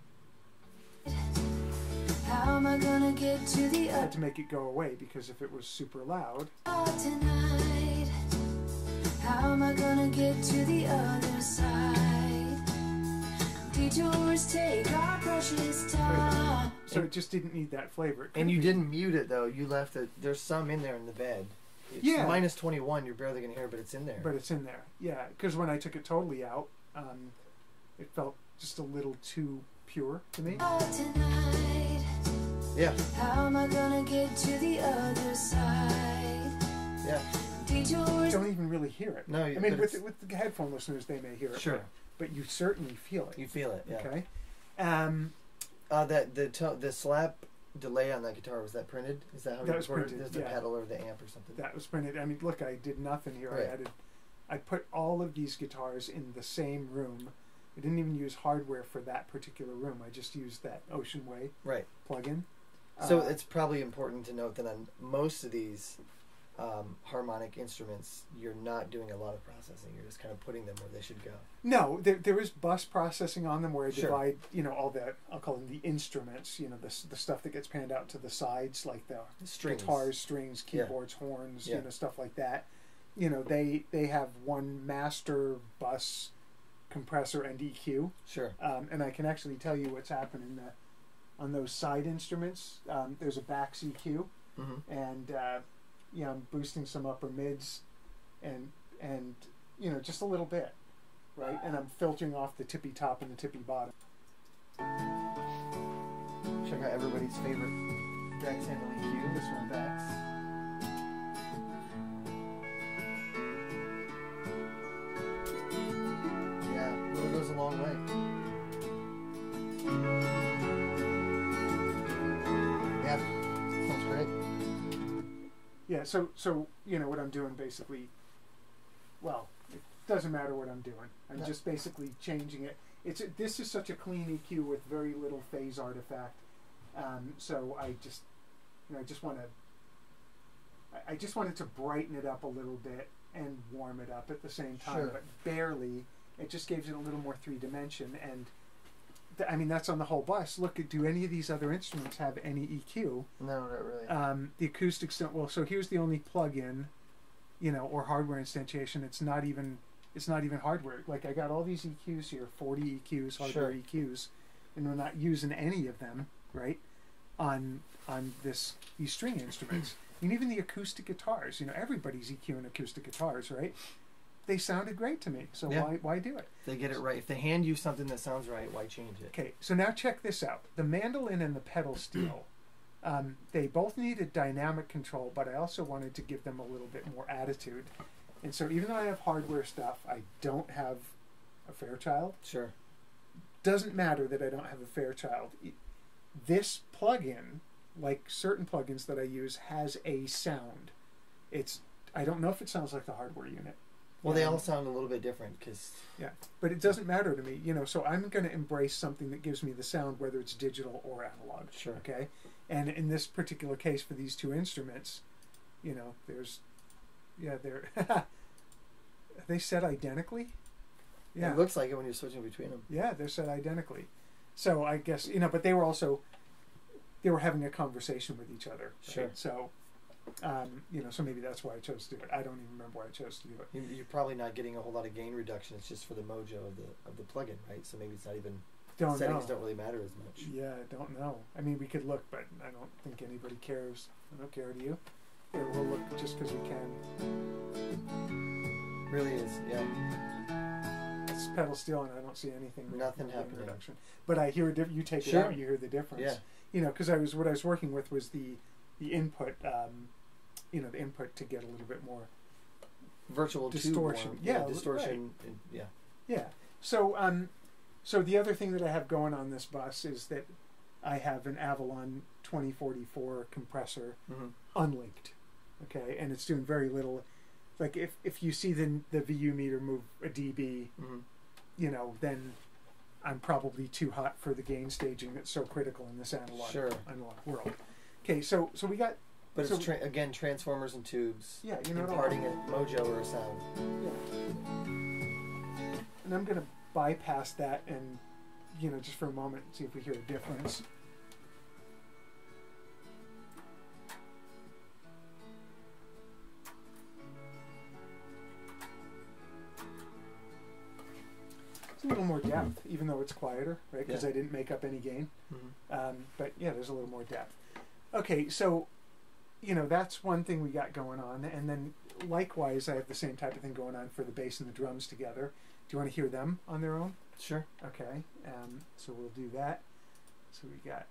How am I gonna get to the I had to make it go away because if it was super loud, tonight? How am I gonna get to the other side? Detours take our precious time. so it just didn't need that flavor. It And you couldn't didn't mute it though. You left it. There's some in there in the bed. It's Yeah. minus 21. You're barely gonna hear it, but it's in there. be, but it's in there. Yeah, because when I took it totally out, it felt just a little too pure to me. Tonight. Yeah. How am I gonna get to the other side? Yeah. Detours. Don't even really hear it. No, I mean, but with the headphone listeners, they may hear it. Sure. But you certainly feel it. You feel it. Yeah. Okay. The slap delay on that guitar, was that printed? Is that how That you was recorded? printed, There's the yeah. pedal or the amp or something. That was printed. I mean, look, I did nothing here. Right. I put all of these guitars in the same room. I didn't even use hardware for that particular room. I just used that Ocean Way Right. plugin. So it's probably important to note that on most of these harmonic instruments, you're not doing a lot of processing. You're just kind of putting them where they should go. No, there is bus processing on them where I Sure. divide, all the, I'll call them the instruments, the stuff that gets panned out to the sides, like the Strings. guitars, strings, Yeah. keyboards, horns, Yeah. Stuff like that. They have one master bus compressor and EQ. Sure. And I can actually tell you what's happening on those side instruments. There's a back EQ, Mm-hmm. and I'm boosting some upper mids, and just a little bit, right? And I'm filtering off the tippy top and the tippy bottom. Check out everybody's favorite Dex handle EQ. This one backs. Yeah, little goes a long way. Yeah, sounds great. Yeah, so what I'm doing basically, well, it doesn't matter what I'm doing. I'm No. just basically changing it. This is such a clean EQ with very little phase artifact. So I just wanted to brighten it up a little bit and warm it up at the same time, Sure. but barely. It just gives it a little more 3-dimension, and that's on the whole bus. Look, do any of these other instruments have any EQ? No, not really. The acoustics don't. Well, so here's the only plug-in, or hardware instantiation. It's not even hardware. Like, I got all these EQs here, 40 EQs, hardware Sure. EQs, and we're not using any of them, right? On these string instruments, and even the acoustic guitars. Everybody's EQing acoustic guitars, right? They sounded great to me. So Yeah. why do it? They get it right. If they hand you something that sounds right, why change it? Okay, so now check this out. The mandolin and the pedal steel, they both needed dynamic control, but I also wanted to give them a little bit more attitude. And so even though I have hardware stuff, I don't have a Fairchild. Sure. Doesn't matter that I don't have a Fairchild. This plugin, like certain plugins that I use, has a sound. I don't know if it sounds like the hardware unit. Well, they all sound a little bit different because... Yeah, but it doesn't matter to me, you know, so I'm going to embrace something that gives me the sound, whether it's digital or analog. Sure. Okay? And in this particular case, for these two instruments, you know, there's... Yeah, they're... Are they set identically? Yeah. It looks like it when you're switching between them. Yeah, they're set identically. So I guess, you know, but they were also... They were having a conversation with each other. Right? Sure. So... you know, so maybe that's why I chose to do it. I don't even remember why I chose to do it. You're probably not getting a whole lot of gain reduction. It's just for the mojo of the plugin, right? So maybe it's not even settings don't really matter as much. Yeah, I don't know. I mean, we could look, but I don't think anybody cares. I don't care, do you? Here, we'll look just because we can. Really is, yeah. It's pedal steel, and I don't see anything. Nothing happening. Reduction. But I hear you take Sure. it out, you hear the difference. Yeah. You know, because what I was working with was the input. You know, the input to get a little bit more virtual distortion. Tube Yeah, distortion. Right. Yeah. Yeah. So, so the other thing that I have going on this bus is that I have an Avalon 2044 compressor unlinked. Okay, and it's doing very little. Like if you see the VU meter move a dB, you know, then I'm probably too hot for the gain staging that's so critical in this analog world. Okay, so we got. But it's again transformers and tubes. Yeah, you know, imparting a mojo or a sound. Yeah. And I'm gonna bypass that and, you know, just for a moment, see if we hear a difference. It's a little more depth, even though it's quieter, right? Because I didn't make up any gain. But yeah, there's a little more depth. Okay, so. You know, that's one thing we got going on. And then likewise, I have the same type of thing going on for the bass and the drums together. Do you want to hear them on their own? Sure. Okay. So we'll do that. So we got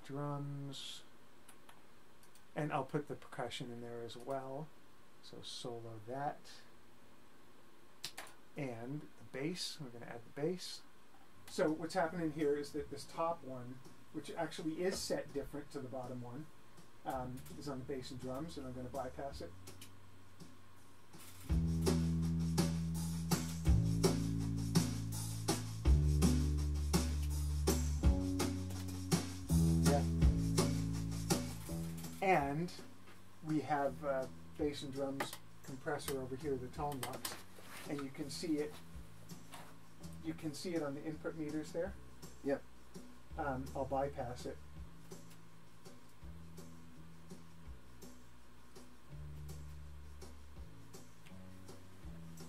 drums. And I'll put the percussion in there as well. So solo that. And the bass. We're going to add the bass. So what's happening here is that this top one, which actually is set different to the bottom one, is on the bass and drums, and I'm going to bypass it. Yeah. And we have bass and drums compressor over here, the tone lux, and you can see it. You can see it on the input meters there. Yep. I'll bypass it.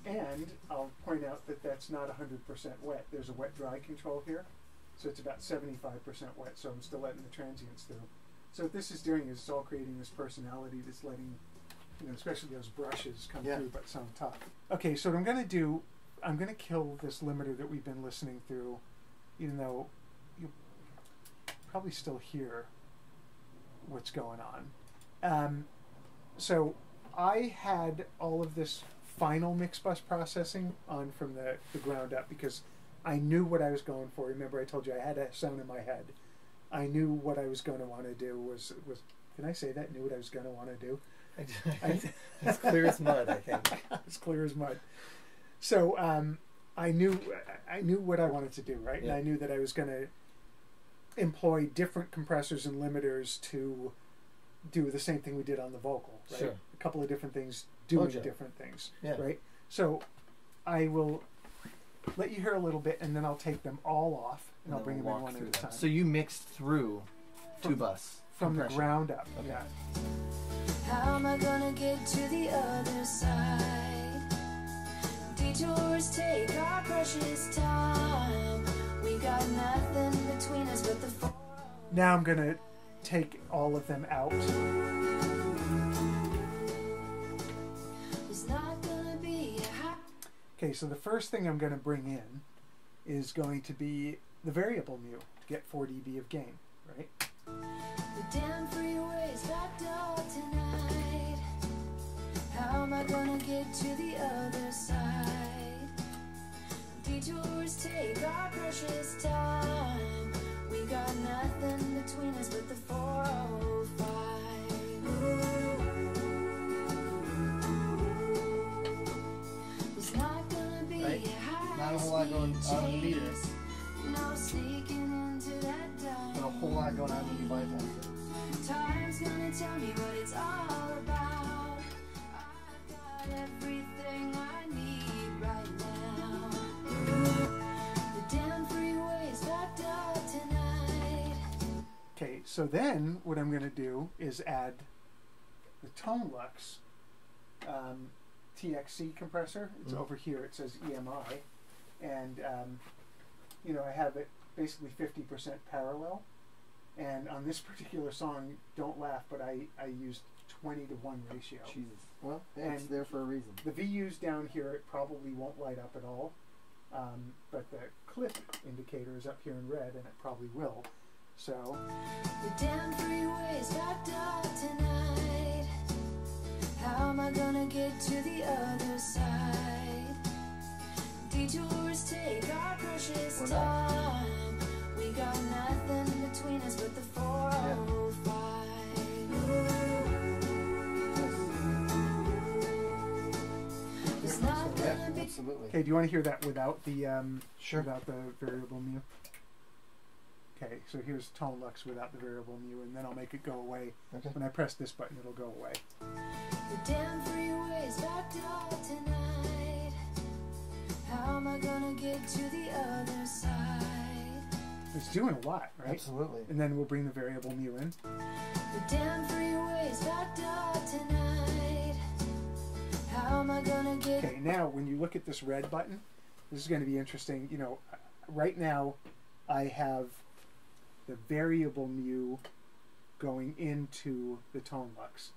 And I'll point out that that's not 100% wet. There's a wet-dry control here. So it's about 75% wet, so I'm still letting the transients through. So what this is doing is it's all creating this personality that's letting, you know, especially those brushes come through but sound tough. Okay, so what I'm going to do, I'm going to kill this limiter that we've been listening through, even though you'll probably still hear what's going on. So I had all of this final mix bus processing on from the ground up because I knew what I was going for. Remember I told you I had a sound in my head. I knew what I was going to want to do was can I say that? Knew what I was going to want to do? It's clear as mud, I think. It's clear as mud. So I knew what I wanted to do, right? Yeah. And I knew that I was going to employ different compressors and limiters to do the same thing we did on the vocal, right? Sure. A couple of different things doing different things, right? So I will let you hear a little bit, and then I'll take them all off, and I'll bring them in one at a time. So you mixed through two bus from the ground up. Okay. Yeah. How am I gonna get to the other side? Detours take our precious time. We got nothing between us but the four. Now I'm gonna take all of them out. Okay, so the first thing I'm going to bring in is going to be the variable mu to get 4 dB of gain, right? The damn freeway's packed up tonight. How am I gonna get to the other side? Detours take our precious time. We got nothing between us but the 405. on the meter. No sneaking into that dime. There's a whole lot going on when you bypass it. Time's gonna tell me what it's all about. I've got everything I need right now. The damn freeway's backed up tonight. Okay, so then what I'm going to do is add the Tone Lux TXC compressor. It's over here. It says EMI. And, you know, I have it basically 50% parallel. And on this particular song, don't laugh, but I used 20-to-1 ratio. Jesus. Well, it's there for a reason. The VUs down here, it probably won't light up at all. But the clip indicator is up here in red, and it probably will. So the damn freeway's backed up tonight. How am I gonna get to the other side? Detours take our precious time. We got nothing between us but the 405. It's not gonna be. Absolutely. okay, do you want to hear that without the Sure. without the variable mu? Okay, so here's Tone Lux without the variable mu, and then I'll make it go away. Okay. When I press this button, it'll go away. The damn freeway's backed up tonight. How am I gonna get to the other side? It's doing a lot, right? Absolutely. And then we'll bring the variable mu in. The damn freeway's backed up tonight. How am I gonna get? Okay, now when you look at this red button, this is going to be interesting. You know, right now I have the variable mu going into the Tone Lux.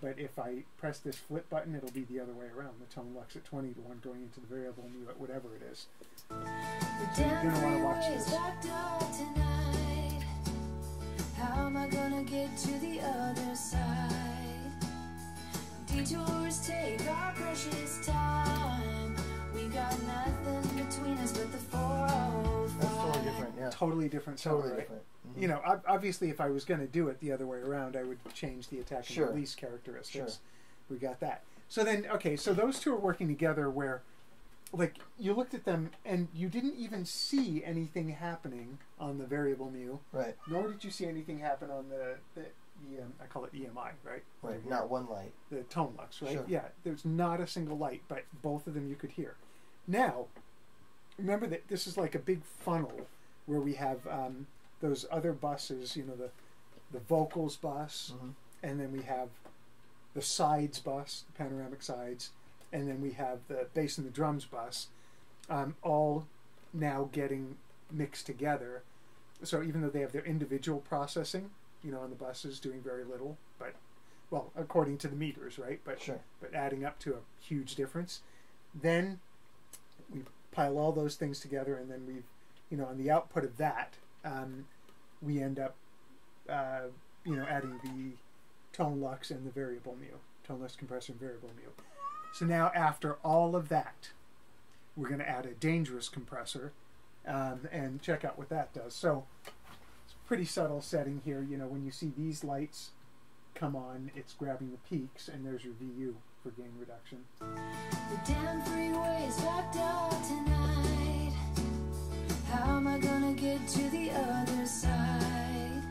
But if I press this flip button, it'll be the other way around. The Tone Lux at 20-to-1 going into the variable mu at whatever it is. The So you're damn going to want to watch freeway's this. backed up tonight. How am I gonna get to the other side? Detours take our precious time. We got nothing between us but the 405. That's totally different, yeah. Totally different song, Totally right? different. Mhm. You know, obviously if I was going to do it the other way around, I would change the attack and Sure. release characteristics. Sure. We got that. So then, okay, so those two are working together where, like, you looked at them and you didn't even see anything happening on the variable mu, Right. nor did you see anything happen on the I call it EMI, right? Right. Not one light. The Tone Lux, right? Sure. Yeah, there's not a single light, but both of them you could hear. Now, remember that this is like a big funnel where we have those other buses, you know, the vocals bus, and then we have the sides bus, the panoramic sides, and then we have the bass and the drums bus, all now getting mixed together. So even though they have their individual processing, you know, on the buses doing very little, but, well, according to the meters, right? But Sure. but adding up to a huge difference. Then we pile all those things together, and then we've, you know, on the output of that, we end up, you know, adding the Tone Lux and the variable mu, Tone Lux compressor and variable mu. So now after all of that, we're going to add a dangerous compressor, and check out what that does. So it's a pretty subtle setting here. You know, when you see these lights come on, it's grabbing the peaks, and there's your VU for gain reduction. The damn freeway's backed up tonight. How am I gonna get to the other side?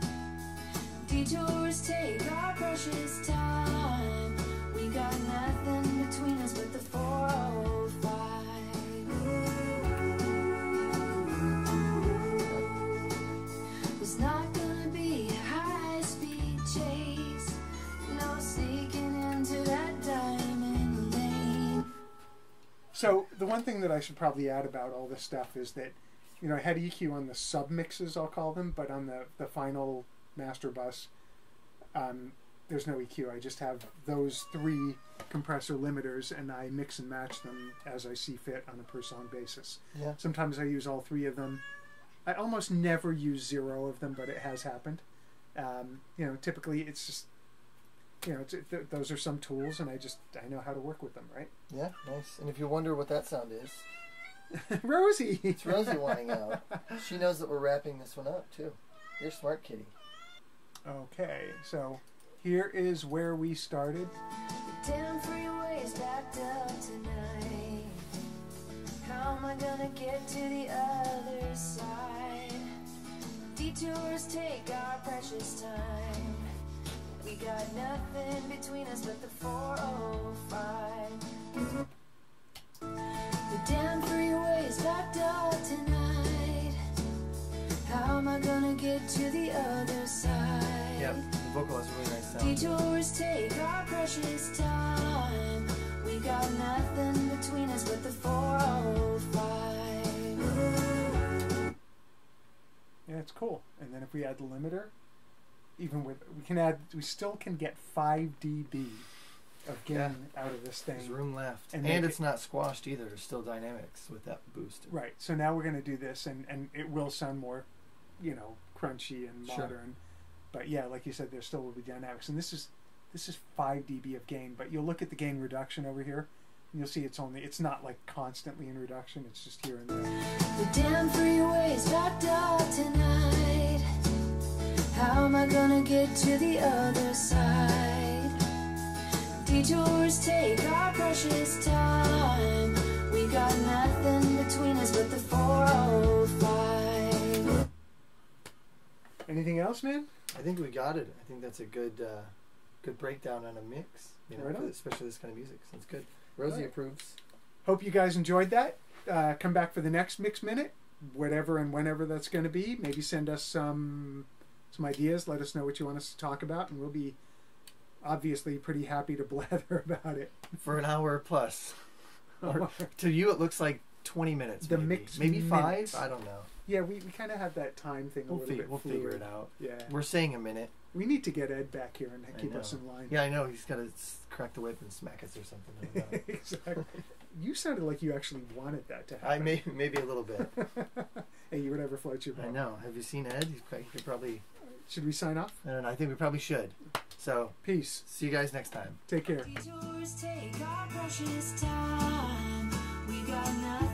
Detours take our precious time. We got nothing between us but the 405. It's not gonna be a high-speed chase. No sneaking into that diamond lane. So the one thing that I should probably add about all this stuff is that, you know, I had EQ on the sub-mixes, I'll call them, but on the final master bus, there's no EQ. I just have those 3 compressor limiters, and I mix and match them as I see fit on a per-song basis. Yeah. Sometimes I use all 3 of them. I almost never use 0 of them, but it has happened. You know, typically it's just, you know, those are some tools, and I know how to work with them, right? Yeah, nice. And if you wonder what that sound is, Rosie! it's Rosie wanting out. She knows that we're wrapping this one up, too. You're smart, kitty. Okay, so here is where we started. The damn freeway's backed up tonight. How am I gonna get to the other side? Detours take our precious time. We got nothing between us but the 405. The damn freeway's backed up tonight. How am I gonna get to the other side? Yep, the vocal has a really nice sound. Detours take our precious time. We got nothing between us but the 405. Yeah, it's cool. And then if we add the limiter, we still can get 5 dB of gain out of this thing. There's room left. And it's not squashed either. There's still dynamics with that boost. Right. So now we're going to do this, and it will sound more, crunchy and modern. Sure. But yeah, like you said, there still will be dynamics. And this is 5 dB of gain. But you'll look at the gain reduction over here, and you'll see it's not like constantly in reduction. It's just here and there. The damn freeway's backed up tonight. How am I gonna get to the other side? Detours take our precious time. We got nothing between us but the 405. Anything else, man? I think we got it. I think that's a good breakdown on a mix. Right on. Especially this kind of music. Sounds good. Rosie approves. Hope you guys enjoyed that. Come back for the next Mix Minute, whatever and whenever that's going to be. Maybe send us some ideas. Let us know what you want us to talk about, and we'll be obviously pretty happy to blather about it for an hour plus. Or, to you, it looks like 20 minutes. The maybe. Mix maybe minutes. 5. I don't know. Yeah, we kind of have that time thing. We'll figure it out. Yeah, we're saying a minute. We need to get Ed back here and keep us in line. Yeah, I know. He's got to crack the whip and smack us or something. Exactly. You sounded like you actually wanted that to happen. Maybe a little bit. Hey, you whatever floats your boat. I know. Have you seen Ed? He could probably. Should we sign off? I don't know. I think we probably should. So, peace. See you guys next time. Take care. Detours take our precious time. We got nothing.